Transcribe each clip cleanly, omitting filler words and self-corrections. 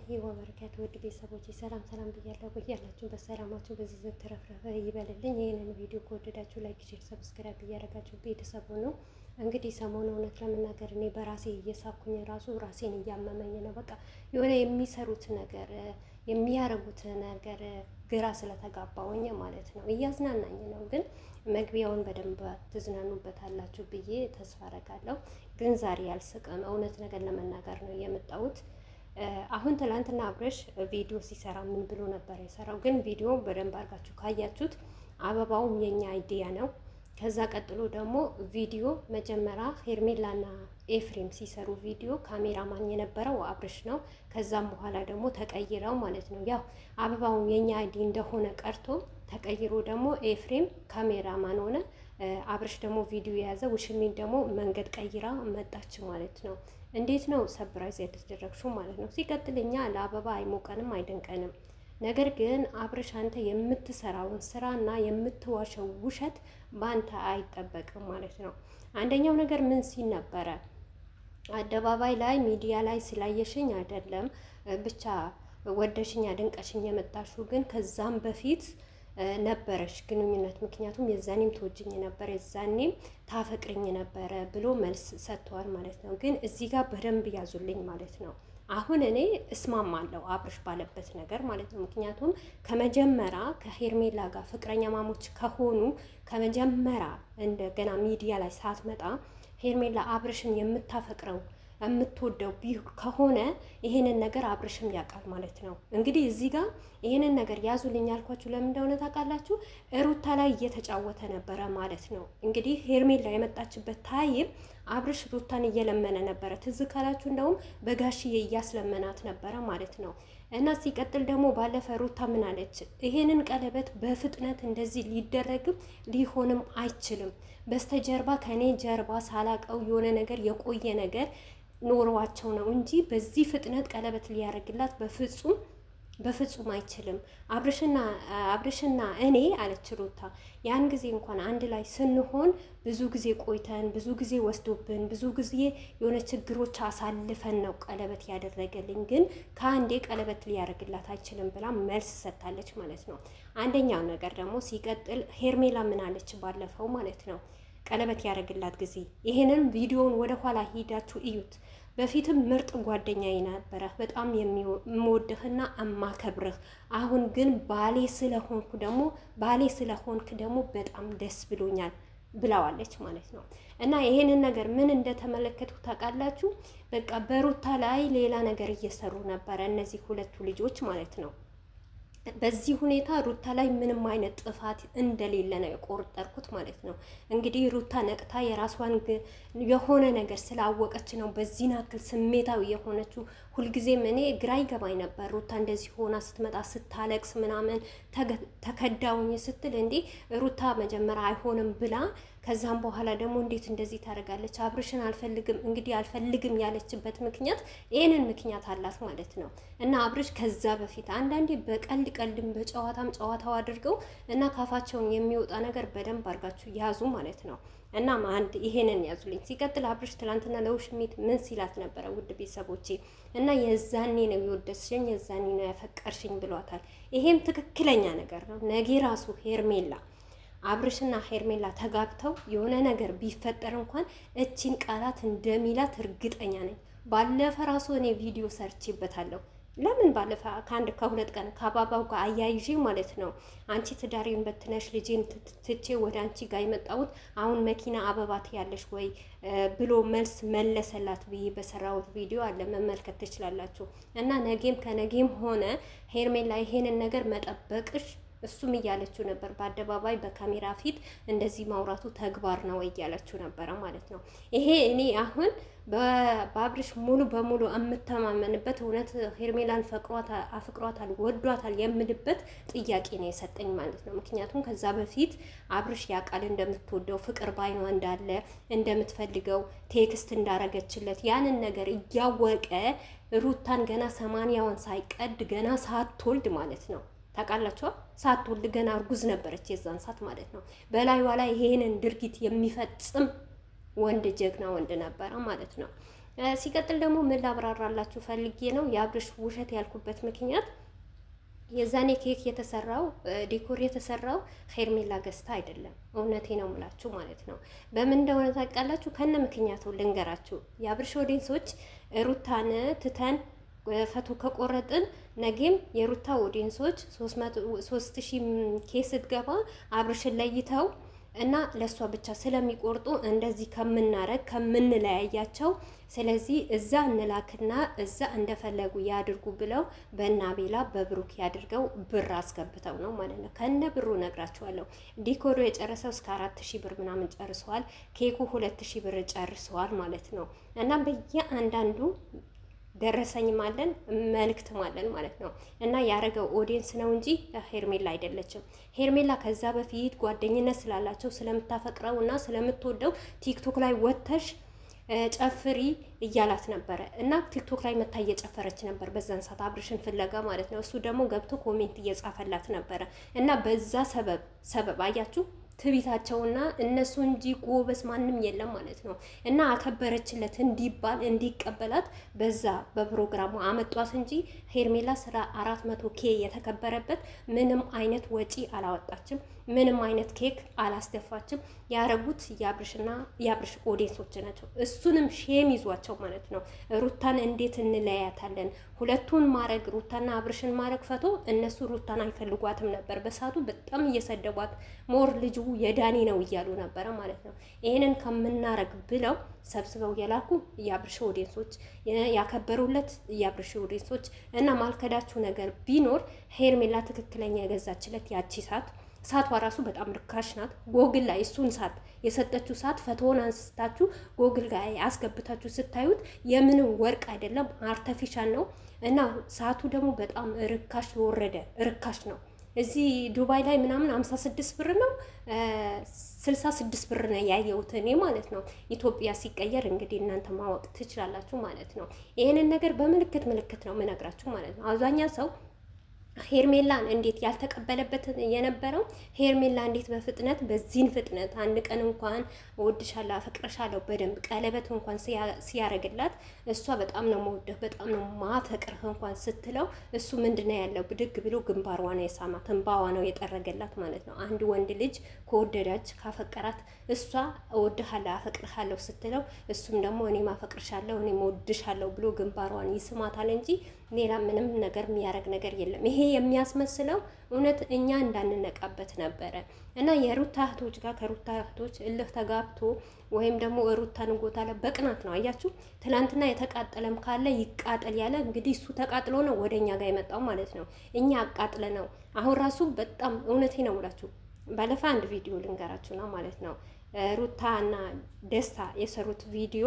ወራህመቱላሂ ወበረካቱ ውድ ቤተሰቦች ሰላም ሰላም ብያለሁ። በያላችሁ በሰላማችሁ በዝዝት ተረፍረፈ ይበልልኝ። ይህንን ቪዲዮ ከወደዳችሁ ላይክ፣ ሼር፣ ሰብስክራይብ እያደረጋችሁ ቤተሰቡ ነው። እንግዲህ ሰሞኑ እውነት ለመናገር እኔ በራሴ እየሳኩኝ ራሱ ራሴን እያመመኝ ነው። በቃ የሆነ የሚሰሩት ነገር የሚያረጉት ነገር ግራ ስለተጋባውኝ ማለት ነው። እያዝናናኝ ነው ግን መግቢያውን በደንብ ትዝናኑበታላችሁ ብዬ ተስፋ አረጋለሁ። ግን ዛሬ ያልስቅም እውነት ነገር ለመናገር ነው የመጣሁት። አሁን ትላንትና አብረሽ ቪዲዮ ሲሰራ ምን ብሎ ነበር የሰራው? ግን ቪዲዮ በደንብ አድርጋችሁ ካያችሁት አበባውም የኛ አይዲያ ነው። ከዛ ቀጥሎ ደግሞ ቪዲዮ መጀመሪያ ሄርሜላና ኤፍሬም ሲሰሩ ቪዲዮ ካሜራማን የነበረው አብረሽ ነው። ከዛም በኋላ ደግሞ ተቀይረው ማለት ነው ያው አበባውም የኛ አይዲ እንደሆነ ቀርቶ ተቀይሮ ደግሞ ኤፍሬም ካሜራማን ሆነ። አብረሽ ደግሞ ቪዲዮ የያዘ ውሽሚን ደግሞ መንገድ ቀይራ መጣች ማለት ነው። እንዴት ነው ሰብራይዝ ያደረግሽው ማለት ነው። ሲቀጥል እኛ ለአበባ አይሞቀንም አይደንቀንም። ነገር ግን አብረሽ አንተ የምትሰራውን ስራና የምትዋሸው ውሸት በአንተ አይጠበቅም ማለት ነው። አንደኛው ነገር ምን ሲል ነበረ? አደባባይ ላይ ሚዲያ ላይ ስላየሽኝ አይደለም ብቻ ወደሽኝ አድንቀሽኝ የመጣሽው ግን ከዛም በፊት ነበረሽ ግንኙነት፣ ምክንያቱም የዛኔም ትወጅኝ ነበር የዛኔም ታፈቅርኝ ነበረ ብሎ መልስ ሰጥተዋል ማለት ነው። ግን እዚህ ጋር በደንብ ያዙልኝ ማለት ነው። አሁን እኔ እስማማለሁ አብርሽ ባለበት ነገር ማለት ነው። ምክንያቱም ከመጀመሪያ ከሄርሜላ ጋር ፍቅረኛ ማሞች ከሆኑ ከመጀመሪያ እንደገና ሚዲያ ላይ ሳትመጣ ሄርሜላ አብርሽን የምታፈቅረው የምትወደው ከሆነ ይሄንን ነገር አብርሽም ያውቃል ማለት ነው። እንግዲህ እዚህ ጋር ይሄንን ነገር ያዙልኝ ያልኳችሁ ለምን እንደሆነ ታውቃላችሁ? ሩታ ላይ እየተጫወተ ነበረ ማለት ነው። እንግዲህ ሄርሜላ የመጣችበት ታይም አብርሽ ሩታን እየለመነ ነበረ። ትዝ ካላችሁ እንደውም በጋሽዬ እያስለመናት ነበረ ማለት ነው። እና ሲቀጥል ደግሞ ባለፈ ሩታ ምን አለች? ይሄንን ቀለበት በፍጥነት እንደዚህ ሊደረግም ሊሆንም አይችልም። በስተጀርባ ከኔ ጀርባ ሳላቀው የሆነ ነገር የቆየ ነገር ኖሯቸው ነው እንጂ በዚህ ፍጥነት ቀለበት ሊያደርግላት በፍጹም አይችልም። አብርሽና እኔ አለች ሩታ። ያን ጊዜ እንኳን አንድ ላይ ስንሆን ብዙ ጊዜ ቆይተን ብዙ ጊዜ ወስዶብን ብዙ ጊዜ የሆነ ችግሮች አሳልፈን ነው ቀለበት ያደረገልኝ፣ ግን ከአንዴ ቀለበት ሊያደርግላት አይችልም ብላ መልስ ሰጥታለች ማለት ነው። አንደኛው ነገር ደግሞ ሲቀጥል ሄርሜላ ምን አለች ባለፈው ማለት ነው ቀለበት ያደረግላት ጊዜ። ይሄንን ቪዲዮውን ወደ ኋላ ሂዳችሁ እዩት። በፊትም ምርጥ ጓደኛዬ ነበረ፣ በጣም የምወድህና እማከብርህ፣ አሁን ግን ባሌ ስለሆንክ ደግሞ በጣም ደስ ብሎኛል ብለዋለች ማለት ነው። እና ይሄንን ነገር ምን እንደተመለከቱ ታውቃላችሁ? በቃ በሩታ ላይ ሌላ ነገር እየሰሩ ነበረ እነዚህ ሁለቱ ልጆች ማለት ነው። በዚህ ሁኔታ ሩታ ላይ ምንም አይነት ጥፋት እንደሌለ ነው የቆጠርኩት ማለት ነው። እንግዲህ ሩታ ነቅታ የራሷን የሆነ ነገር ስላወቀች ነው በዚህ ናክል ስሜታዊ የሆነችው። ሁልጊዜም እኔ ግራ ይገባኝ ነበር ሩታ እንደዚህ ሆና ስትመጣ ስታለቅስ ምናምን ተከዳውኝ ስትል እንዴ ሩታ መጀመሪያ አይሆንም ብላ ከዛም በኋላ ደግሞ እንዴት እንደዚህ ታደርጋለች? አብርሽን አልፈልግም እንግዲህ አልፈልግም ያለችበት ምክንያት ይሄንን ምክንያት አላት ማለት ነው። እና አብርሽ ከዛ በፊት አንዳንዴ በቀልድ ቀልድም በጨዋታም ጨዋታው አድርገው እና ካፋቸውን የሚወጣ ነገር በደንብ አድርጋችሁ ያዙ ማለት ነው። እናም አንድ ይሄንን ያዙልኝ። ሲቀጥል አብርሽ ትላንትና ለውሽሚት ምን ሲላት ነበረ? ውድ ቤተሰቦቼ እና የዛኔ ነው የወደድሽኝ የዛኔ ነው ያፈቀርሽኝ ብሏታል። ይሄም ትክክለኛ ነገር ነው። ነገ ራሱ ሄርሜላ አብርሽና ሄርሜላ ተጋብተው የሆነ ነገር ቢፈጠር እንኳን እቺን ቃላት እንደሚላት እርግጠኛ ነኝ። ባለፈ ራሱ እኔ ቪዲዮ ሰርቼበታለሁ። ለምን ባለፈ ከሁለት ቀን ከአባባው ጋር አያይዤ ማለት ነው አንቺ ትዳሬን በትነሽ ልጄን ትቼ ወደ አንቺ ጋር የመጣሁት አሁን መኪና አበባት ያለሽ ወይ ብሎ መልስ መለሰላት ብዬ በሰራሁት ቪዲዮ አለ መመልከት ትችላላችሁ። እና ነገም ከነገም ሆነ ሄርሜላ ይሄንን ነገር መጠበቅሽ እሱም እያለችው ነበር በአደባባይ በካሜራ ፊት እንደዚህ ማውራቱ ተግባር ነው እያለችው ነበረ ማለት ነው። ይሄ እኔ አሁን በአብርሽ ሙሉ በሙሉ የምተማመንበት እውነት ሄርሜላን አፍቅሯታል ወዷታል የምልበት ጥያቄ ነው የሰጠኝ ማለት ነው። ምክንያቱም ከዛ በፊት አብርሽ ያውቃል እንደምትወደው ፍቅር ባይኗ እንዳለ እንደምትፈልገው ቴክስት እንዳረገችለት ያንን ነገር እያወቀ ሩታን ገና 80ዋን ሳይቀድ ገና ሳትወልድ ማለት ነው ታውቃላችሁ፣ ሳትወልድ ገና እርጉዝ ነበረች የዛን ሰዓት ማለት ነው። በላይዋ ላይ ይሄንን ድርጊት የሚፈጽም ወንድ ጀግና ወንድ ነበረ ማለት ነው። ሲቀጥል ደግሞ ምን ላብራራላችሁ ፈልጌ ነው የአብርሽ ውሸት ያልኩበት ምክንያት የዛኔ ኬክ የተሰራው ዲኮር የተሰራው ሄርሜላ ገዝታ አይደለም። እውነቴ ነው ምላችሁ ማለት ነው። በምን እንደሆነ ታውቃላችሁ? ከነ ምክንያቱ ልንገራችሁ። የአብርሽ ኦዲየንሶች ሩታን ትተን ፈቶ ከቆረጥን ነገም የሩታ ኦዲየንሶች 3000 ኬስ ስትገባ አብርሽን ለይተው እና ለእሷ ብቻ ስለሚቆርጡ እንደዚህ ከምናረግ ከምንለያያቸው፣ ስለዚህ እዛ እንላክና እዛ እንደፈለጉ ያድርጉ ብለው በአቤላ በብሩክ ያድርገው ብር አስገብተው ነው ማለት ነው። ከነ ብሩ ነግራቸዋለሁ። ዲኮሩ የጨረሰው እስከ 4000 ብር ምናምን ጨርሰዋል። ኬኩ 2000 ብር ጨርሰዋል ማለት ነው። እና በየአንዳንዱ ደረሰኝም አለን መልእክትም አለን ማለት ነው። እና ያረገው ኦዲየንስ ነው እንጂ ሄርሜላ አይደለችም። ሄርሜላ ከዛ በፊት ጓደኝነት ስላላቸው ስለምታፈቅረው እና ስለምትወደው ቲክቶክ ላይ ወተሽ ጨፍሪ እያላት ነበረ እና ቲክቶክ ላይ መታ እየጨፈረች ነበር በዛን ሰዓት አብርሽን ፍለጋ ማለት ነው። እሱ ደግሞ ገብቶ ኮሜንት እየጻፈላት ነበረ እና በዛ ሰበብ አያችሁ ትቢታቸውና እነሱ እንጂ ጎበዝ ማንም የለም ማለት ነው። እና አከበረችለት እንዲባል እንዲቀበላት በዛ በፕሮግራሙ አመጧት እንጂ ሄርሜላ ስራ 400K የተከበረበት ምንም አይነት ወጪ አላወጣችም። ምንም አይነት ኬክ አላስደፋችም። ያረጉት የአብርሽ ኦዲየንሶች ናቸው። እሱንም ሼም ይዟቸው ማለት ነው። ሩታን እንዴት እንለያታለን? ሁለቱን ማረግ ሩታና አብርሽን ማረግ ፈቶ እነሱ ሩታን አይፈልጓትም ነበር። በሳቱ በጣም እየሰደቧት ሞር ልጁ የዳኒ ነው እያሉ ነበረ ማለት ነው። ይሄንን ከምናረግ ብለው ሰብስበው የላኩ የአብርሽ ኦዲየንሶች ያከበሩለት የአብርሽ ኦዲየንሶች እና ማልከዳችሁ ነገር ቢኖር ሄርሜላ ትክክለኛ የገዛችለት ያቺ ሳቷ ራሱ በጣም ርካሽ ናት። ጎግል ላይ እሱን ሳት የሰጠችው ሳት ፈቶን አንስታችሁ ጎግል ጋር አስገብታችሁ ስታዩት የምንም ወርቅ አይደለም፣ አርተፊሻል ነው። እና ሳቱ ደግሞ በጣም ርካሽ የወረደ ርካሽ ነው። እዚህ ዱባይ ላይ ምናምን 56 ብር ነው 66 ብር ነው ያየሁት እኔ ማለት ነው። ኢትዮጵያ ሲቀየር እንግዲህ እናንተ ማወቅ ትችላላችሁ ማለት ነው። ይሄንን ነገር በምልክት ነው የምነግራችሁ ማለት ነው። አብዛኛው ሰው ሄርሜላን እንዴት ያልተቀበለበት የነበረው ሄርሜላ እንዴት በፍጥነት በዚህን ፍጥነት አንድ ቀን እንኳን እወድሻለሁ አፈቅርሻለሁ በደንብ ቀለበት እንኳን ሲያረግላት እሷ በጣም ነው መወደህ በጣም ነው ማፈቅርህ እንኳን ስትለው እሱ ምንድነው ያለው ብድግ ብሎ ግንባሯ ነው የሳማት እንባዋ ነው የጠረገላት ማለት ነው። አንድ ወንድ ልጅ ከወደዳች ካፈቀራት እሷ እወድሃለሁ አፈቅርሃለሁ ስትለው እሱም ደግሞ እኔ ማፈቅርሻለሁ እኔ እወድሻለሁ ብሎ ግንባሯን ይስማታል እንጂ ሌላ ምንም ነገር የሚያረግ ነገር የለም። ይሄ የሚያስመስለው እውነት እኛ እንዳንነቃበት ነበረ። እና የሩታ እህቶች ጋር ከሩታ እህቶች እልህ ተጋብቶ ወይም ደግሞ ሩታን ጎታለ በቅናት ነው። አያችሁ ትናንትና የተቃጠለም ካለ ይቃጠል ያለ እንግዲህ እሱ ተቃጥሎ ነው ወደኛ ጋር የመጣው ማለት ነው። እኛ አቃጥለ ነው አሁን ራሱ በጣም እውነቴ ነው ብላችሁ ባለፈ አንድ ቪዲዮ ልንገራችሁ ነው ማለት ነው። ሩታ እና ደስታ የሰሩት ቪዲዮ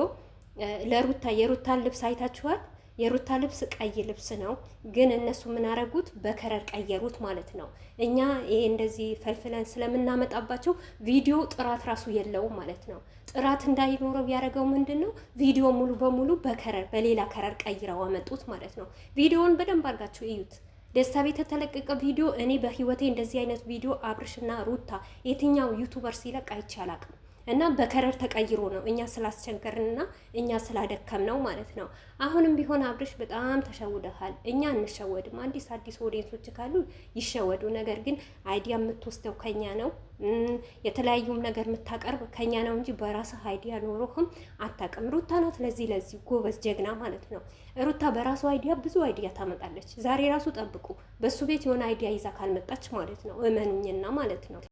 ለሩታ የሩታን ልብስ አይታችኋል። የሩታ ልብስ ቀይ ልብስ ነው፣ ግን እነሱ ምን አረጉት? በከረር ቀየሩት ማለት ነው። እኛ ይሄ እንደዚህ ፈልፍለን ስለምናመጣባቸው ቪዲዮ ጥራት ራሱ የለውም ማለት ነው። ጥራት እንዳይኖረው ያደረገው ምንድን ነው? ቪዲዮ ሙሉ በሙሉ በከረር በሌላ ከረር ቀይረው አመጡት ማለት ነው። ቪዲዮውን በደንብ አድርጋችሁ እዩት። ደስታ ቤት የተለቀቀ ቪዲዮ እኔ በህይወቴ እንደዚህ አይነት ቪዲዮ አብርሽና ሩታ የትኛው ዩቱበር ሲለቅ አይቼ አላቅም። እና በከረር ተቀይሮ ነው እኛ ስላስቸገርንና እኛ ስላደከም ነው ማለት ነው። አሁንም ቢሆን አብርሽ በጣም ተሸውደሃል። እኛ እንሸወድም። አዲስ ኦዲየንሶች ካሉ ይሸወዱ። ነገር ግን አይዲያ የምትወስደው ከኛ ነው። የተለያዩም ነገር የምታቀርብ ከኛ ነው እንጂ በራስህ አይዲያ ኖሮህም አታውቅም። ሩታ ናት ለዚህ ጎበዝ ጀግና ማለት ነው። ሩታ በራሱ አይዲያ ብዙ አይዲያ ታመጣለች። ዛሬ ራሱ ጠብቁ፣ በሱ ቤት የሆነ አይዲያ ይዛ ካልመጣች ማለት ነው እመኑኝና ማለት ነው።